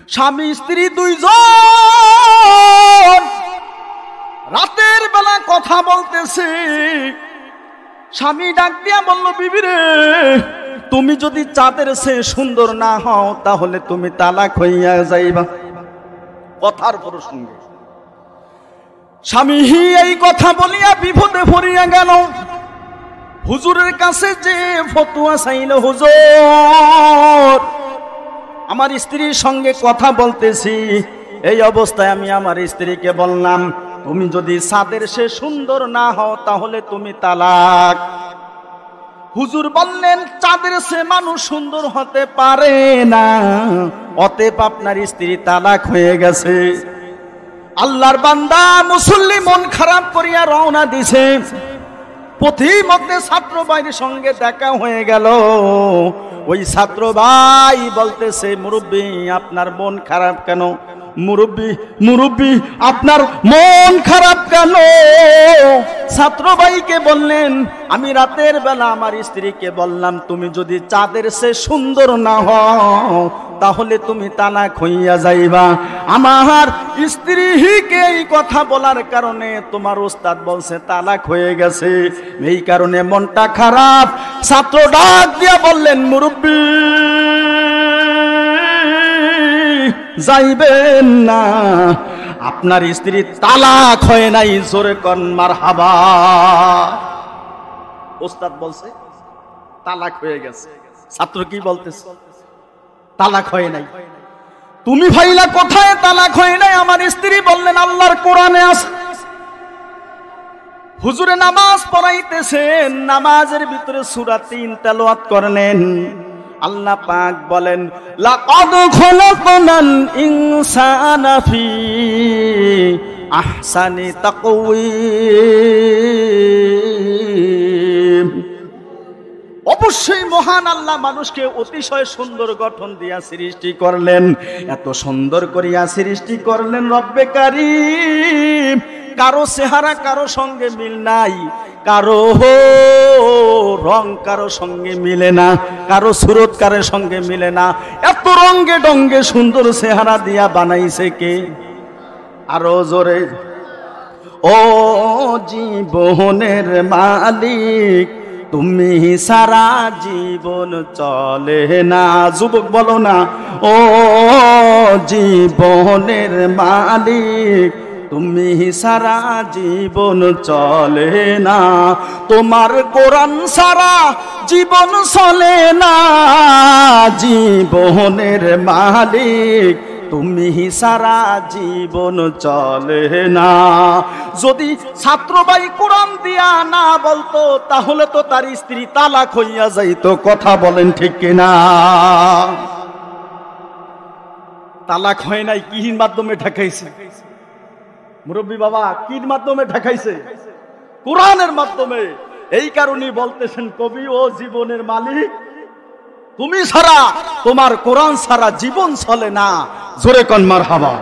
স্বামী স্ত্রী দুইজন রাতের বেলা কথা বলতেছে। স্বামী ডাক দিয়া বলল, বিবি রে, তুমি যদি চাঁদের চেয়ে সুন্দর না হও তাহলে তুমি তালাক হইয়া যাইবা। কথার প্রসঙ্গে স্বামী এই কথা বলিয়া বিপদে পড়িয়া গেল। হুজুরের কাছে যে ফতোয়া চাইল, হুজুর আমার স্ত্রীর সঙ্গে কথা বলতেছি, এই অবস্থায় আমি আমার স্ত্রীকে বললাম, তুমি যদি চাঁদের চেয়ে সুন্দর না হও তাহলে তুমি তালাক। হুজুর বললেন, চাঁদের চেয়ে মানুষ সুন্দর হতে পারে না, অতএব আপনার স্ত্রী তালাক হয়ে গেছে। আল্লাহর বান্দা মুসল্লি মন খারাপ করিয়া রওনা দিছে। পথিমধ্যে ছাত্র ভাইয়ের সঙ্গে দেখা হয়ে গেল। ওই ছাত্র ভাই বলতেছে, মুরব্বী আপনার মন খারাপ কেন? মুরব্বী আপনার মন খারাপ কেন? ছাত্র ভাইকে বললেন, আমি রাতের বেলা আমার স্ত্রীকে বললাম, তুমি যদি চাঁদের চেয়ে সুন্দর না হও তাহলে তুমি তালাক হইয়া যাইবা। আমার স্ত্রীকে এই কথা বলার কারণে তোমার উস্তাদ বলছে তালাক হয়ে গেছে, এই কারণে মনটা খারাপ। ছাত্র ডাক দিয়া বললেন, মুরব্বী যাইবেন না, আপনার স্ত্রী তালাক হয় নাই, জোরে কোন মারহাবা। উস্তাদ বলছে তালাক হয়ে গেছে, ছাত্র কি বলতেছে? তালাক হয় নাই। তুমি ভাইলা কোথায় তালাক হয় নাই? আমার স্ত্রী বললেন, আল্লাহর কোরআনে আছে। হুজুরে নামাজ পড়াইতেছেন, নামাজের ভিতরে সূরা ৩ তেলাওয়াত করলেন। আল্লাহ পাক বলেন, লাকাদ খালাকনাল ইনসানা ফি আহসানি তাকওয়িম। অবশ্যই মহান আল্লাহ মানুষকে অতিশয় সুন্দর গঠন দিয়া সৃষ্টি করলেন। এত সুন্দর করিয়া সৃষ্টি করলেন রব্বে কারীম, কারো চেহারা কারো সঙ্গে মিল নাই, কারো রং কারো সঙ্গে মিলে না, কারো সুরত কারো সঙ্গে মিলে না। এত রঙ্গে ডঙ্গে সুন্দর চেহারা দিয়া বানাইছে কে? আরো জোরে, ও জীবনের মালিক তুমি সারা জীবন চলে না। যুবক বলো না, ও জীবনের মালিক তুমি সারা জীবন চলে না, তোমার কোরআন সারা জীবন চলে না। জীবনের মালিক তুমি সারা জীবন চলে না। যদি ছাত্র ভাই কোরআন দিয়া না বলতো তাহলে তো তার স্ত্রী তালাক হইয়া যাইতো। কথা বলেন ঠিক কিনা? তালাক হয় নাই, কির মাধ্যমে ঠেকাইছে? মুরব্বী বাবা, কির মাধ্যমে ঠেকাইছে? কোরআনের মাধ্যমে। এই কারণেই বলতেছেন কবি, ও জীবনের মালিক তুমি ছাড়া, তোমার কোরআন ছাড়া জীবন চলে না। জোরে কোন মারহাবা।